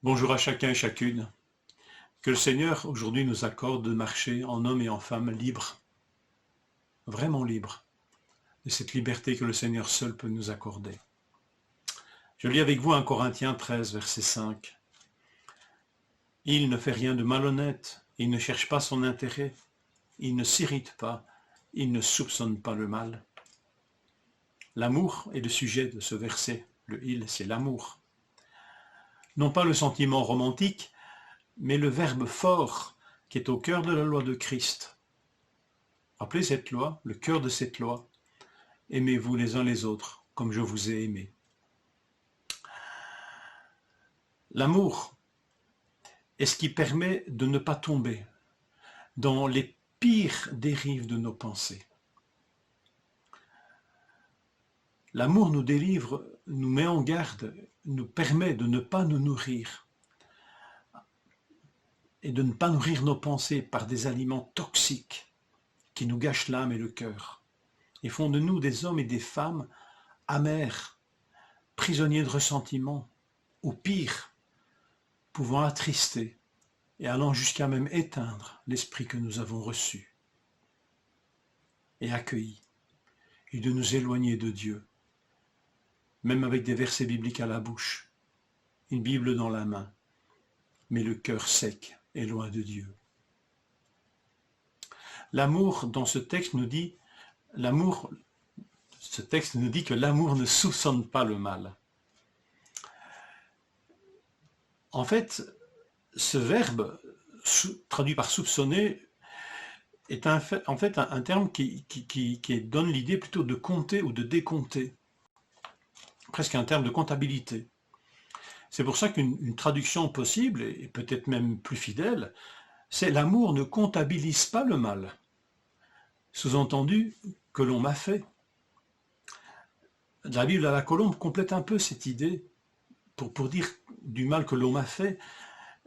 Bonjour à chacun et chacune. Que le Seigneur aujourd'hui nous accorde de marcher en homme et en femme libres, vraiment libres, de cette liberté que le Seigneur seul peut nous accorder. Je lis avec vous 1 Corinthiens 13, verset 5. Il ne fait rien de malhonnête, il ne cherche pas son intérêt, il ne s'irrite pas, il ne soupçonne pas le mal. L'amour est le sujet de ce verset. Le « il », c'est l'amour. Non pas le sentiment romantique, mais le verbe fort qui est au cœur de la loi de Christ. Rappelez cette loi, le cœur de cette loi. Aimez-vous les uns les autres, comme je vous ai aimé. L'amour est ce qui permet de ne pas tomber dans les pires dérives de nos pensées. L'amour nous délivre, nous met en garde, nous permet de ne pas nous nourrir et de ne pas nourrir nos pensées par des aliments toxiques qui nous gâchent l'âme et le cœur et font de nous des hommes et des femmes amers, prisonniers de ressentiments, ou pire, pouvant attrister et allant jusqu'à même éteindre l'esprit que nous avons reçu et accueilli, et de nous éloigner de Dieu, même avec des versets bibliques à la bouche, une Bible dans la main, mais le cœur sec et loin de Dieu. L'amour, dans ce texte, nous dit, que l'amour ne soupçonne pas le mal. En fait, ce verbe, traduit par soupçonner, est en fait un terme qui donne l'idée plutôt de compter ou de décompter, presque un terme de comptabilité. C'est pour ça qu'une traduction possible, et peut-être même plus fidèle, c'est « l'amour ne comptabilise pas le mal », sous-entendu que l'on m'a fait. La Bible à la Colombe complète un peu cette idée pour dire du mal que l'on m'a fait.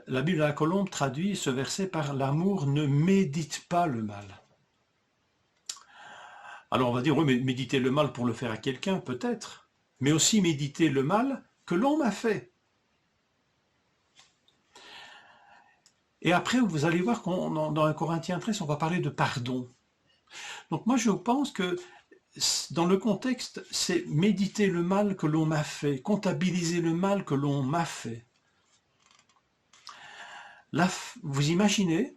La Bible à la Colombe traduit ce verset par « l'amour ne médite pas le mal ». Alors on va dire, oui, mais méditer le mal pour le faire à quelqu'un, peut-être, mais aussi méditer le mal que l'on m'a fait. Et après, vous allez voir dans 1 Corinthiens 13, on va parler de pardon. Donc moi, je pense que dans le contexte, c'est méditer le mal que l'on m'a fait, comptabiliser le mal que l'on m'a fait. Là, vous imaginez,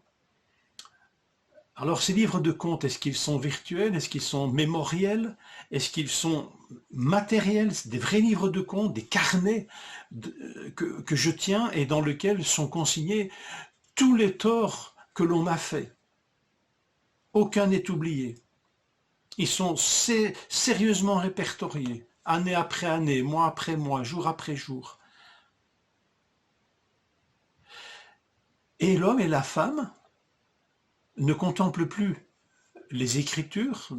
alors ces livres de comptes, est-ce qu'ils sont virtuels, est-ce qu'ils sont mémoriels, est-ce qu'ils sont matériels, des vrais livres de comptes, des carnets que je tiens et dans lesquels sont consignés tous les torts que l'on m'a fait. Aucun n'est oublié. Ils sont sérieusement répertoriés, année après année, mois après mois, jour après jour. Et l'homme et la femme ne contemplent plus les Écritures,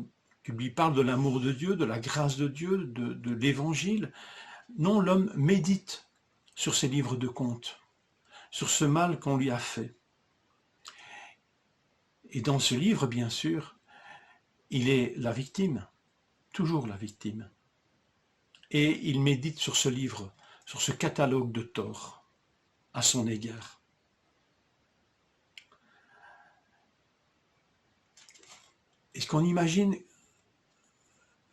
qui lui parlent de l'amour de Dieu, de la grâce de Dieu, de l'Évangile. Non, l'homme médite sur ces livres de comptes, sur ce mal qu'on lui a fait. Et dans ce livre, bien sûr, il est la victime, toujours la victime. Et il médite sur ce livre, sur ce catalogue de torts à son égard. Est-ce qu'on imagine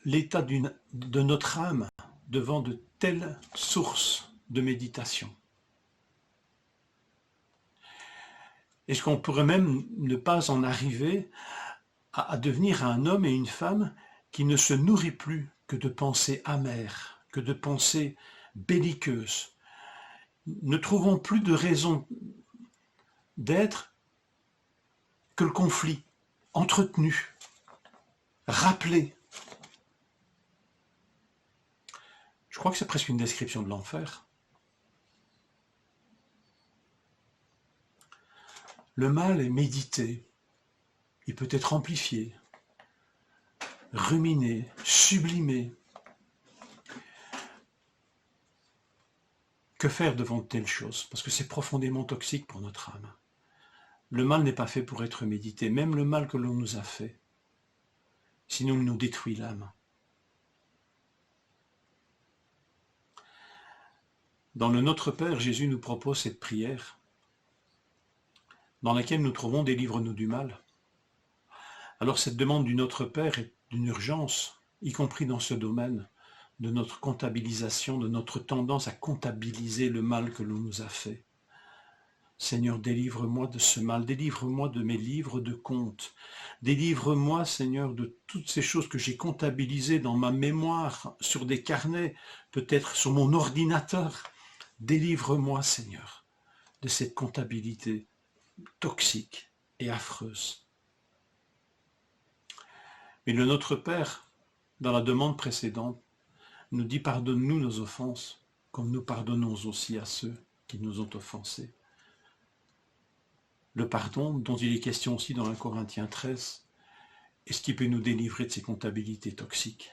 l'état de notre âme devant de telles sources de méditation? Est-ce qu'on pourrait même ne pas en arriver à devenir un homme et une femme qui ne se nourrit plus que de pensées amères, que de pensées belliqueuses? Ne trouvons plus de raison d'être que le conflit, entretenu, rappelé. Je crois que c'est presque une description de l'enfer. Le mal est médité, il peut être amplifié, ruminé, sublimé. Que faire devant de telles choses? Parce que c'est profondément toxique pour notre âme. Le mal n'est pas fait pour être médité, même le mal que l'on nous a fait. Sinon, il nous détruit l'âme. Dans le Notre Père, Jésus nous propose cette prière dans laquelle nous trouvons délivre-nous du mal. Alors cette demande du Notre Père est d'une urgence, y compris dans ce domaine de notre comptabilisation, de notre tendance à comptabiliser le mal que l'on nous a fait. Seigneur, délivre-moi de ce mal, délivre-moi de mes livres de comptes, délivre-moi, Seigneur, de toutes ces choses que j'ai comptabilisées dans ma mémoire, sur des carnets, peut-être sur mon ordinateur. Délivre-moi, Seigneur, de cette comptabilité toxique et affreuse. Mais le Notre Père, dans la demande précédente, nous dit pardonne-nous nos offenses, comme nous pardonnons aussi à ceux qui nous ont offensés. Le pardon, dont il est question aussi dans 1 Corinthiens 13, est ce qui peut nous délivrer de ces comptabilités toxiques.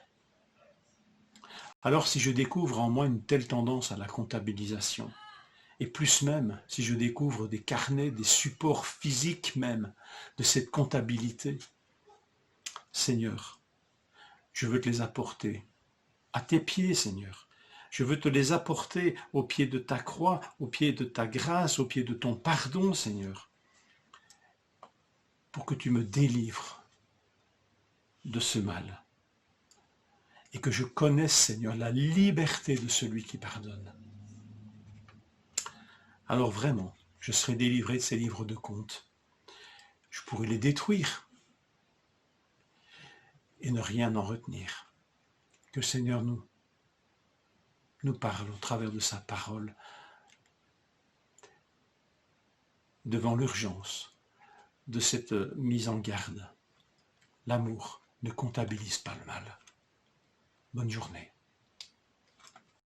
Alors si je découvre en moi une telle tendance à la comptabilisation, et plus même si je découvre des carnets, des supports physiques même de cette comptabilité, Seigneur, je veux te les apporter à tes pieds, Seigneur. Je veux te les apporter au pied de ta croix, au pied de ta grâce, au pied de ton pardon, Seigneur, pour que tu me délivres de ce mal. Et que je connaisse, Seigneur, la liberté de celui qui pardonne. Alors vraiment, je serai délivré de ces livres de comptes. Je pourrai les détruire et ne rien en retenir. Que le Seigneur nous parle au travers de sa parole, devant l'urgence de cette mise en garde. L'amour ne comptabilise pas le mal. Bonne journée.